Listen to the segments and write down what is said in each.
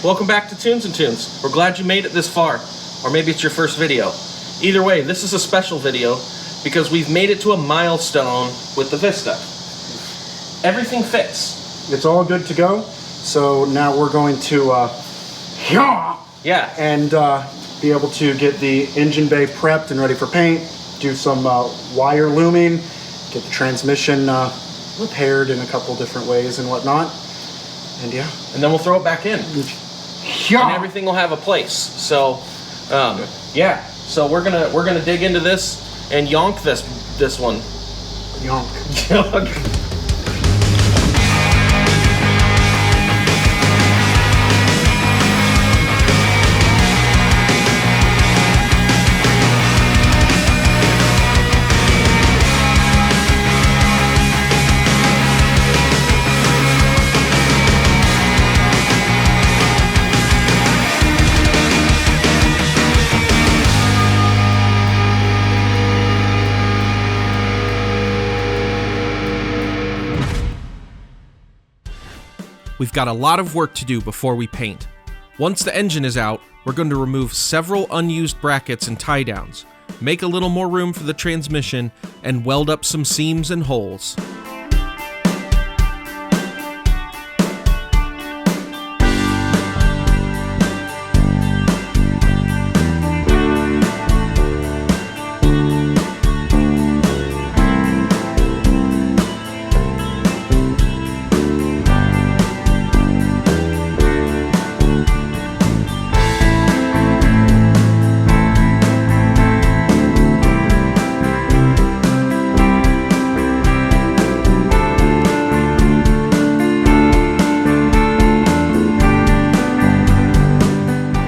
Welcome back to Tunes and Tunes. We're glad you made it this far, or maybe it's your first video. Either way, this is a special video because we've made it to a milestone with the Vista. Everything fits. It's all good to go. So now we're going to and be able to get the engine bay prepped and ready for paint, do some wire looming, get the transmission repaired in a couple different ways and whatnot. And yeah. And then we'll throw it back in. And everything will have a place. So yeah. So we're gonna dig into this and yonk this one. Yonk. We've got a lot of work to do before we paint. Once the engine is out, we're going to remove several unused brackets and tie downs, make a little more room for the transmission, and weld up some seams and holes.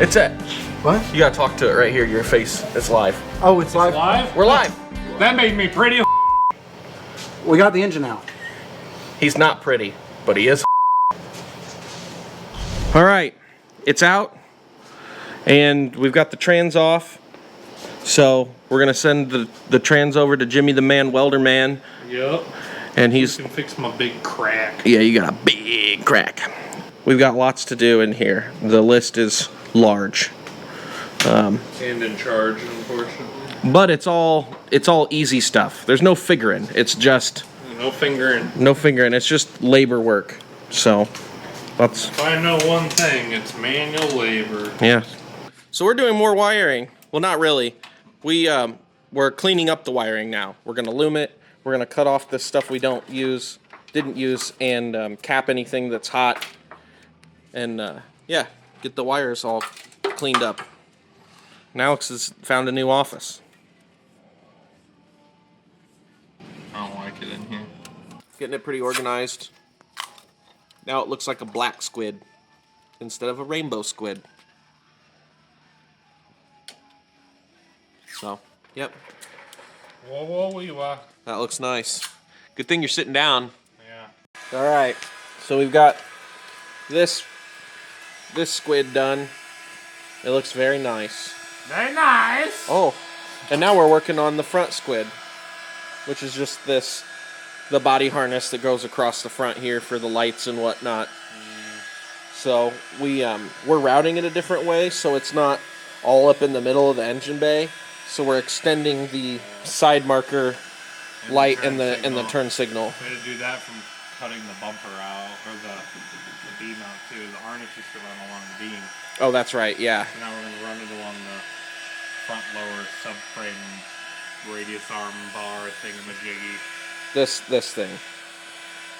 It's it. What? You gotta talk to it right here. Your face is live. Oh, it's live? Live? We're live. That made me pretty. We got the engine out. He's not pretty, but he is. All right, it's out, and we've got the trans off. So we're gonna send the trans over to Jimmy the Man, Welder Man. Yep. And he's You can fix my big crack. yeah, you got a big crack. We've got lots to do in here. The list is large. And in charge, unfortunately. But it's all easy stuff. There's no figuring. It's just No fingering. no figuring. It's just labor work. So let's. If I know one thing, it's manual labor. Yeah. So we're doing more wiring. Well, not really. We're cleaning up the wiring now. We're gonna loom it. We're gonna cut off the stuff we didn't use, and cap anything that's hot. And yeah, get the wires all cleaned up. And Alex has found a new office. I don't like it in here. Getting it pretty organized. Now it looks like a black squid instead of a rainbow squid. So, yep. Whoa. That looks nice. Good thing you're sitting down. Yeah. All right. So we've got this squid done. It looks very nice. Very nice. Oh, and now we're working on the front squid, which is just the body harness that goes across the front here for the lights and whatnot. So we're routing it a different way, so it's not all up in the middle of the engine bay. So we're extending the side marker light and the turn signal. We had to do that from cutting the bumper out, or the beam out too. The harness used to run along the beam. Oh, that's right. Yeah. So now we're going to run it along the front lower subframe radius arm bar thingamajiggy. This thing.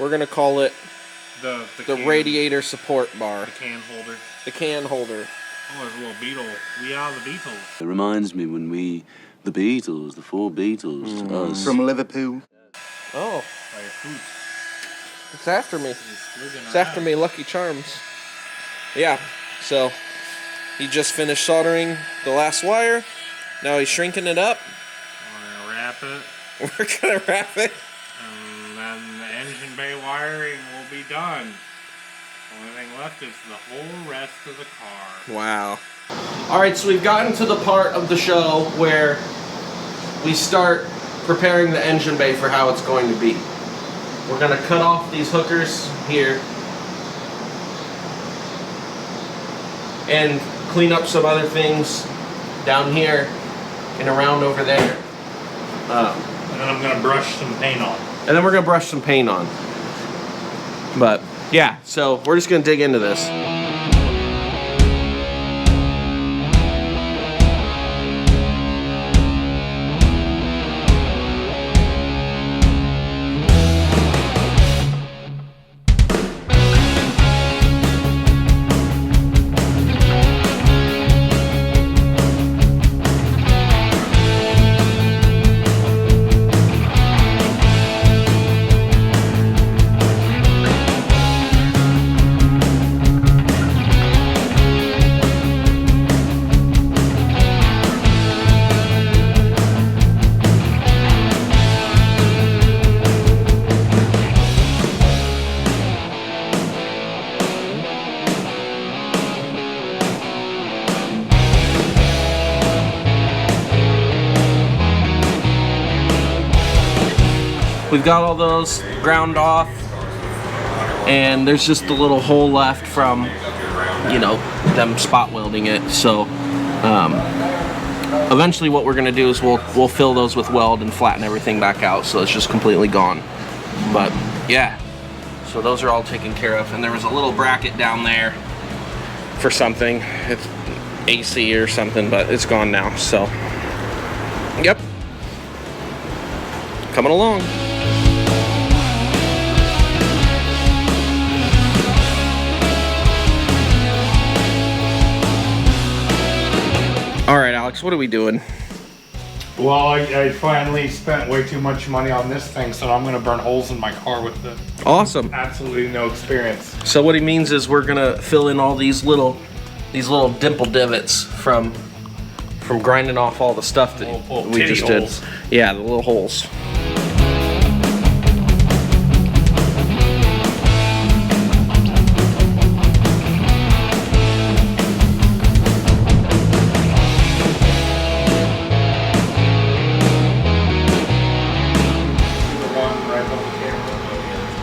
We're gonna call it the radiator support bar. The can holder. The can holder. Oh, there's a little beetle. We are the Beatles. It reminds me when the Beatles, the four Beatles, us. From Liverpool. Oh, By your foot. it's after me. It's It's after me, Lucky Charms. Yeah, so he just finished soldering the last wire. Now he's shrinking it up. We're going to wrap it. We're gonna wrap it. And then the engine bay wiring will be done. Only thing left is the whole rest of the car. Wow. Alright, so we've gotten to the part of the show where we start preparing the engine bay for how it's going to be. We're gonna cut off these hookers here. and clean up some other things down here and around over there. And then I'm gonna brush some paint on. And then we're gonna brush some paint on. But yeah, so we're just gonna dig into this. We've got all those ground off, and there's just a little hole left from, you know, them spot welding it. So eventually what we're gonna do is we'll fill those with weld and flatten everything back out so it's just completely gone. But yeah, so those are all taken care of. And there was a little bracket down there for something. It's AC or something, but it's gone now. So yep, coming along. All right, Alex, what are we doing? Well, I finally spent way too much money on this thing, so I'm gonna burn holes in my car with it. Awesome. Absolutely no experience. So what he means is we're gonna fill in all these little dimple divots from grinding off all the stuff that Little we just did. holes. Yeah, the little holes.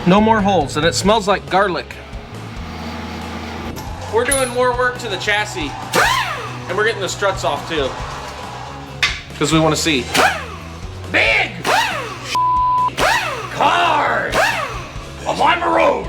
No more holes, and it smells like garlic. We're doing more work to the chassis, and we're getting the struts off too, because we want to see. Big cars on the road.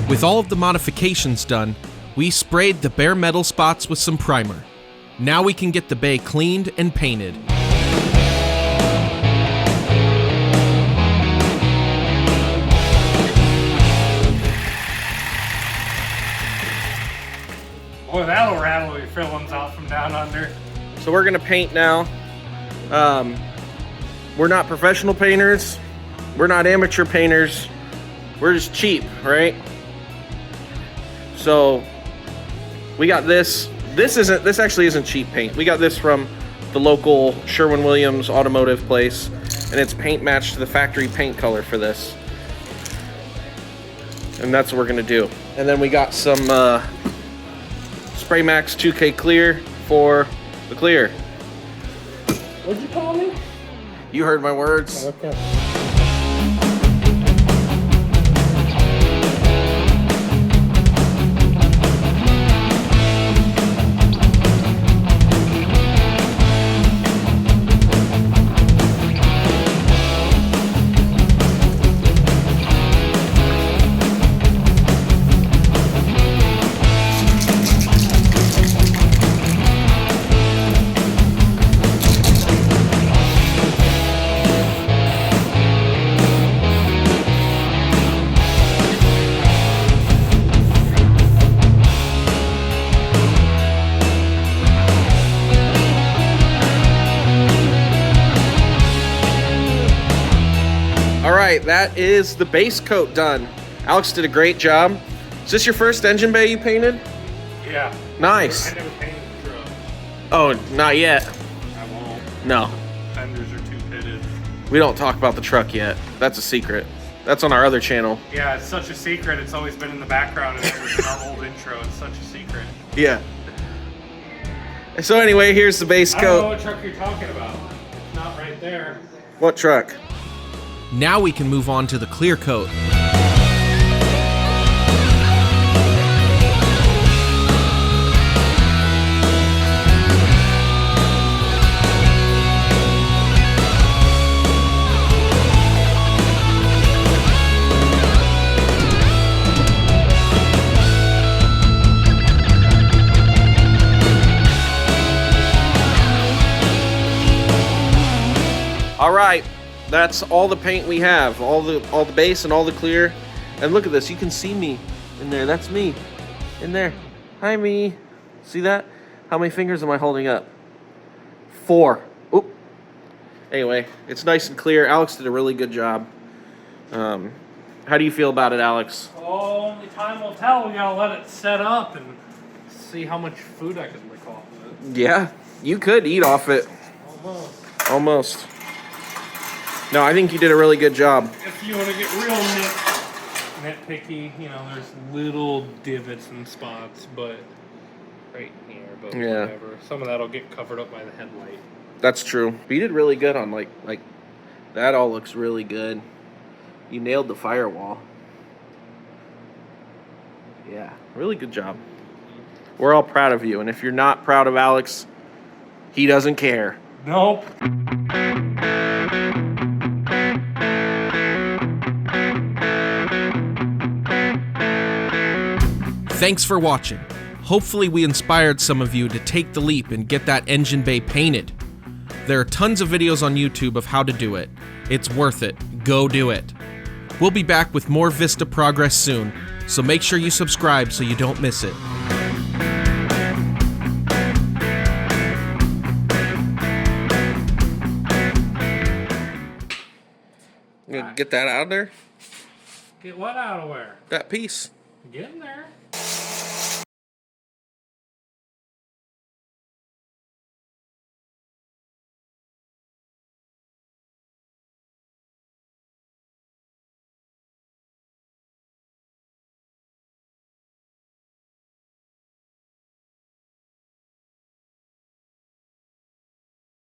With all of the modifications done, we sprayed the bare metal spots with some primer. Now we can get the bay cleaned and painted. Boy, that'll rattle your fillings out from down under. So we're gonna paint now. We're not professional painters. We're not amateur painters. We're just cheap, right? So we got this. This actually isn't cheap paint. We got this from the local Sherwin-Williams automotive place, and it's paint matched to the factory paint color for this. And that's what we're gonna do. And then we got some Spray Max 2K Clear for the clear. What'd you call me? You heard my words. Okay. right, that is the base coat done. Alex did a great job. Is this your first engine bay you painted? Yeah. Nice. I never painted the truck. Oh, not yet. I won't. No, Fenders are too pitted. we don't talk about the truck yet. That's a secret. That's on our other channel. Yeah, it's such a secret. It's always been in the background and it was in our old intro. It's such a secret. Yeah. So anyway, here's the base I don't know coat. what truck you're talking about. It's not right there. What truck? Now we can move on to the clear coat. All right, that's all the paint we have, all the base and all the clear. And look at this, you can see me in there. That's me in there. Hi, me. See that? How many fingers am I holding up? 4. Oop. Anyway, it's nice and clear. Alex did a really good job. How do you feel about it, Alex? Oh, only time will tell. We gotta let it set up and see how much food I can lick off of it. Yeah, you could eat off it. Almost. No, I think you did a really good job. If you want to get real nitpicky, you know, there's little divots and spots, but right here, but Yeah. whatever. Some of that'll get covered up by the headlight. That's true. But you did really good on like that. All looks really good. You nailed the firewall. Yeah, really good job. We're all proud of you, and if you're not proud of Alex, he doesn't care. Nope. Thanks for watching. Hopefully we inspired some of you to take the leap and get that engine bay painted. There are tons of videos on YouTube of how to do it. It's worth it. Go do it. We'll be back with more Vista progress soon, so make sure you subscribe so you don't miss it. You gonna get that out of there? Get what out of where? That piece. Get in there.